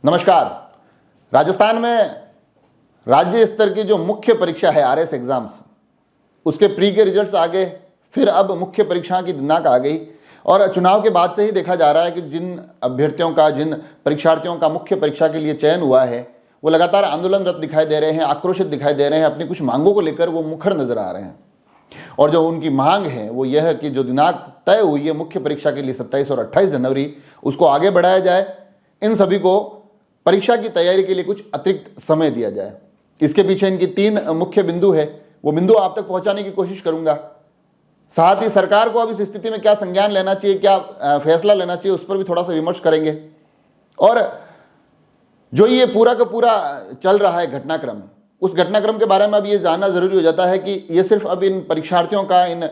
नमस्कार। राजस्थान में राज्य स्तर की जो मुख्य परीक्षा है आरएस एग्जाम्स, उसके प्री के रिजल्ट्स आ गए, फिर अब मुख्य परीक्षा की दिनांक आ गई और चुनाव के बाद से ही देखा जा रहा है कि जिन अभ्यर्थियों का, जिन परीक्षार्थियों का मुख्य परीक्षा के लिए चयन हुआ है वो लगातार आंदोलनरत दिखाई दे रहे हैं, आक्रोशित दिखाई दे रहे हैं, अपनी कुछ मांगों को लेकर वो मुखर नजर आ रहे हैं। और जो उनकी मांग है वो यह है कि जो दिनांक तय हुई है मुख्य परीक्षा के लिए 27 और 28 जनवरी, उसको आगे बढ़ाया जाए, इन सभी को परीक्षा की तैयारी के लिए कुछ अतिरिक्त समय दिया जाए। इसके पीछे इनकी 3 मुख्य बिंदु है, वो बिंदु आप तक पहुंचाने की कोशिश करूंगा। साथ ही सरकार को अब इस स्थिति में क्या संज्ञान लेना चाहिए, क्या फैसला लेना चाहिए, उस पर भी थोड़ा सा विमर्श करेंगे। और जो ये पूरा का पूरा चल रहा है घटनाक्रम, उस घटनाक्रम के बारे में अब ये जानना जरूरी हो जाता है कि ये सिर्फ अब इन परीक्षार्थियों का, इन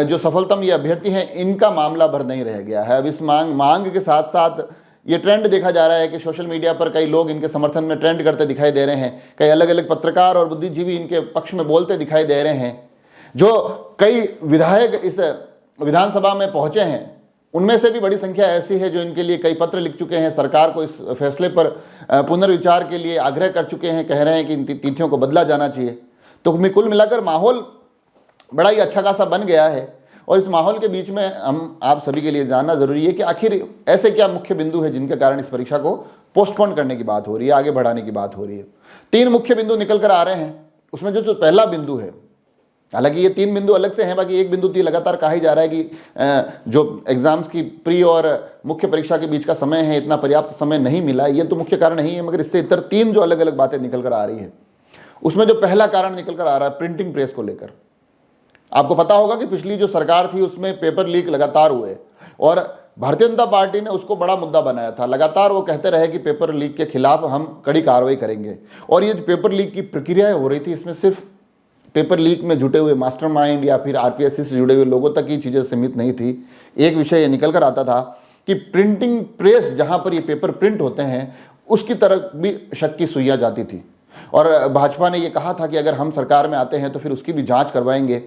जो सफलतम ये अभ्यर्थी हैं, इनका मामला भर नहीं रह गया है। अब इस मांग के साथ साथ ये ट्रेंड देखा जा रहा है कि सोशल मीडिया पर कई लोग इनके समर्थन में ट्रेंड करते दिखाई दे रहे हैं, कई अलग अलग पत्रकार और बुद्धिजीवी इनके पक्ष में बोलते दिखाई दे रहे हैं। जो कई विधायक इस विधानसभा में पहुंचे हैं उनमें से भी बड़ी संख्या ऐसी है जो इनके लिए कई पत्र लिख चुके हैं, सरकार को इस फैसले पर पुनर्विचार के लिए आग्रह कर चुके हैं, कह रहे हैं कि इन तिथियों को बदला जाना चाहिए। तो कुल मिलाकर माहौल बड़ा ही अच्छा खासा बन गया है। और इस माहौल के बीच में हम आप सभी के लिए जानना जरूरी है कि आखिर ऐसे क्या मुख्य बिंदु है जिनके कारण इस परीक्षा को पोस्टपोन करने की बात हो रही है, आगे बढ़ाने की बात हो रही है। 3 मुख्य बिंदु निकल कर आ रहे हैं। उसमें जो पहला बिंदु है, हालांकि ये 3 बिंदु अलग से हैं, बाकी एक बिंदु तो लगातार कहा ही जा रहा है कि जो एग्जाम्स की प्री और मुख्य परीक्षा के बीच का समय है, इतना पर्याप्त समय नहीं मिला, ये तो मुख्य कारण नहीं है, मगर इससे इतर 3 जो अलग अलग बातें निकल कर आ रही है। उसमें जो पहला कारण निकल कर आ रहा है प्रिंटिंग प्रेस को लेकर। आपको पता होगा कि पिछली जो सरकार थी उसमें पेपर लीक लगातार हुए और भारतीय जनता पार्टी ने उसको बड़ा मुद्दा बनाया था। लगातार वो कहते रहे कि पेपर लीक के खिलाफ हम कड़ी कार्रवाई करेंगे। और ये जो पेपर लीक की प्रक्रिया हो रही थी, इसमें सिर्फ पेपर लीक में जुटे हुए मास्टरमाइंड या फिर आरपीएससी से जुड़े हुए लोगों तक ही चीज़ें सीमित नहीं थी। एक विषय ये निकल कर आता था कि प्रिंटिंग प्रेस जहाँ पर ये पेपर प्रिंट होते हैं उसकी तरफ भी शक की सुइयाँ जाती थी। और भाजपा ने ये कहा था कि अगर हम सरकार में आते हैं तो फिर उसकी भी जाँच करवाएंगे,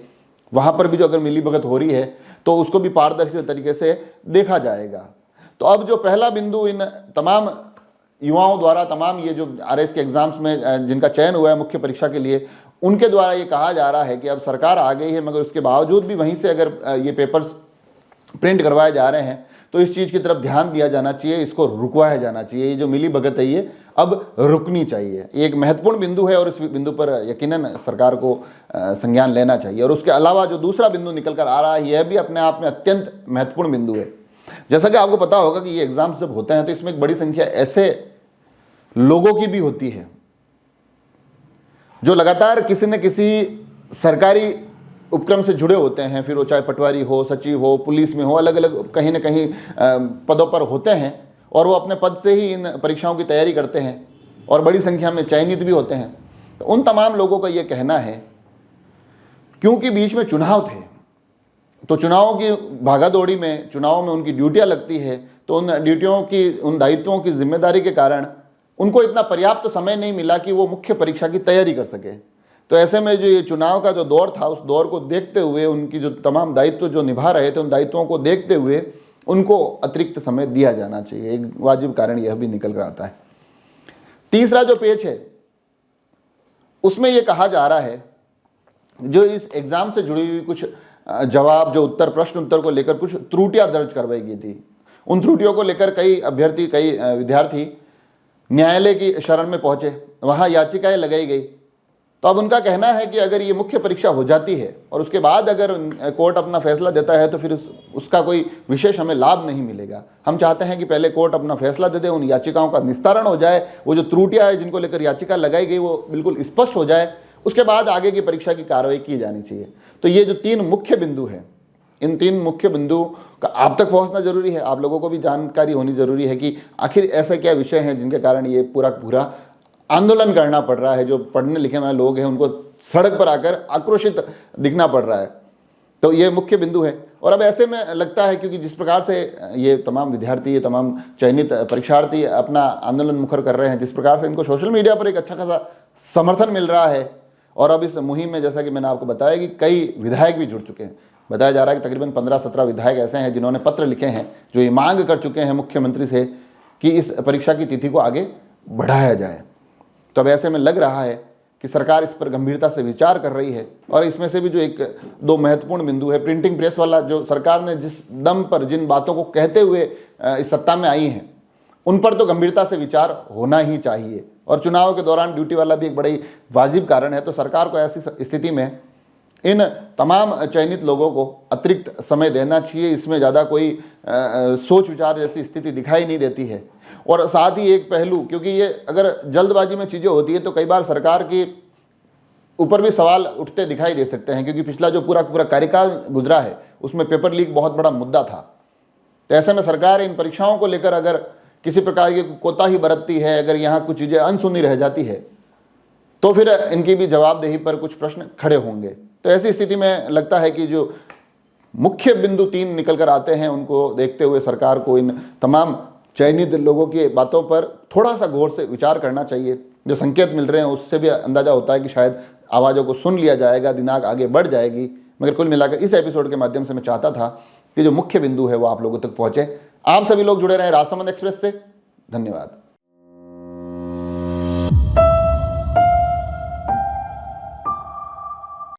वहाँ पर भी जो अगर मिलीभगत हो रही है तो उसको भी पारदर्शी तरीके से देखा जाएगा। तो अब जो पहला बिंदु इन तमाम युवाओं द्वारा, तमाम ये जो आरएस के एग्जाम्स में जिनका चयन हुआ है मुख्य परीक्षा के लिए, उनके द्वारा ये कहा जा रहा है कि अब सरकार आ गई है मगर उसके बावजूद भी वहीं से अगर ये पेपर्स प्रिंट करवाए जा रहे हैं तो इस चीज़ की तरफ ध्यान दिया जाना चाहिए, इसको रुकवाया जाना चाहिए। ये जो मिलीभगत है ये अब रुकनी चाहिए। ये एक महत्वपूर्ण बिंदु है और इस बिंदु पर यकीनन सरकार को संज्ञान लेना चाहिए। और उसके अलावा जो दूसरा बिंदु निकल कर आ रहा है यह भी अपने आप में अत्यंत महत्वपूर्ण बिंदु है। जैसा कि आपको पता होगा कि ये एग्जाम्स जब होते हैं तो इसमें एक बड़ी संख्या ऐसे लोगों की भी होती है जो लगातार किसी न किसी सरकारी उपक्रम से जुड़े होते हैं, फिर वो चाहे पटवारी हो, सचिव हो, पुलिस में हो, अलग अलग कहीं ना कहीं पदों पर होते हैं और वो अपने पद से ही इन परीक्षाओं की तैयारी करते हैं और बड़ी संख्या में चयनित भी होते हैं। तो उन तमाम लोगों का ये कहना है, क्योंकि बीच में चुनाव थे तो चुनावों की भागादौड़ी में, चुनाव में उनकी ड्यूटियाँ लगती है, तो उन ड्यूटियों की, उन दायित्वों की जिम्मेदारी के कारण उनको इतना पर्याप्त समय नहीं मिला कि वो मुख्य परीक्षा की तैयारी कर सके। तो ऐसे में जो ये चुनाव का जो दौर था, उस दौर को देखते हुए, उनकी जो तमाम दायित्व जो निभा रहे थे, उन दायित्वों को देखते हुए उनको अतिरिक्त समय दिया जाना चाहिए। एक वाजिब कारण यह भी निकल कर आता है। तीसरा जो पेज है उसमें यह कहा जा रहा है जो इस एग्जाम से जुड़ी हुई कुछ जवाब, जो उत्तर, प्रश्न उत्तर को लेकर कुछ त्रुटियां दर्ज करवाई गई थी, उन त्रुटियों को लेकर कई अभ्यर्थी, कई विद्यार्थी न्यायालय की शरण में पहुंचे, वहां याचिकाएं लगाई गई। तो अब उनका कहना है कि अगर ये मुख्य परीक्षा हो जाती है और उसके बाद अगर कोर्ट अपना फैसला देता है तो फिर उसका कोई विशेष हमें लाभ नहीं मिलेगा। हम चाहते हैं कि पहले कोर्ट अपना फैसला दे दे, उन याचिकाओं का निस्तारण हो जाए, वो जो त्रुटियां हैं जिनको लेकर याचिका लगाई गई वो बिल्कुल स्पष्ट हो जाए, उसके बाद आगे की परीक्षा की कार्रवाई की जानी चाहिए। तो ये जो 3 मुख्य बिंदु हैं, इन 3 मुख्य बिंदु का आप तक पहुंचना जरूरी है। आप लोगों को भी जानकारी होनी जरूरी है कि आखिर ऐसे क्या विषय हैं जिनके कारण ये पूरा आंदोलन करना पड़ रहा है। जो पढ़ने लिखने वाले लोग हैं उनको सड़क पर आकर आक्रोशित दिखना पड़ रहा है। तो ये मुख्य बिंदु है। और अब ऐसे में लगता है, क्योंकि जिस प्रकार से ये तमाम विद्यार्थी, ये तमाम चयनित परीक्षार्थी अपना आंदोलन मुखर कर रहे हैं, जिस प्रकार से इनको सोशल मीडिया पर एक अच्छा खासा समर्थन मिल रहा है, और अब इस मुहिम में जैसा कि मैंने आपको बताया कि कई विधायक भी जुड़ चुके हैं। बताया जा रहा है कि तकरीबन 15-17 विधायक ऐसे हैं जिन्होंने पत्र लिखे हैं, जो ये मांग कर चुके हैं मुख्यमंत्री से कि इस परीक्षा की तिथि को आगे बढ़ाया जाए। तो अब ऐसे में लग रहा है कि सरकार इस पर गंभीरता से विचार कर रही है। और इसमें से भी जो एक दो महत्वपूर्ण बिंदु है, प्रिंटिंग प्रेस वाला, जो सरकार ने जिस दम पर जिन बातों को कहते हुए इस सत्ता में आई हैं, उन पर तो गंभीरता से विचार होना ही चाहिए। और चुनाव के दौरान ड्यूटी वाला भी एक बड़ा ही वाजिब कारण है। तो सरकार को ऐसी स्थिति में इन तमाम चयनित लोगों को अतिरिक्त समय देना चाहिए। इसमें ज़्यादा कोई सोच विचार जैसी स्थिति दिखाई नहीं देती है। और साथ ही एक पहलू, क्योंकि ये अगर जल्दबाजी में चीज़ें होती है तो कई बार सरकार के ऊपर भी सवाल उठते दिखाई दे सकते हैं, क्योंकि पिछला जो पूरा कार्यकाल गुजरा है उसमें पेपर लीक बहुत बड़ा मुद्दा था। तो ऐसे में सरकार इन परीक्षाओं को लेकर अगर किसी प्रकार की कोताही बरतती है, अगर यहाँ कुछ चीज़ें अनसुनी रह जाती है, तो फिर इनकी भी जवाबदेही पर कुछ प्रश्न खड़े होंगे। तो ऐसी स्थिति में लगता है कि जो मुख्य बिंदु 3 निकल कर आते हैं, उनको देखते हुए सरकार को इन तमाम चयनित लोगों की बातों पर थोड़ा सा गौर से विचार करना चाहिए। जो संकेत मिल रहे हैं उससे भी अंदाजा होता है कि शायद आवाज़ों को सुन लिया जाएगा, दिनांक आगे बढ़ जाएगी। मगर कुल मिलाकर इस एपिसोड के माध्यम से मैं चाहता था कि जो मुख्य बिंदु है वो आप लोगों तक पहुँचे। आप सभी लोग जुड़े रहे राजसमंद एक्सप्रेस से। धन्यवाद।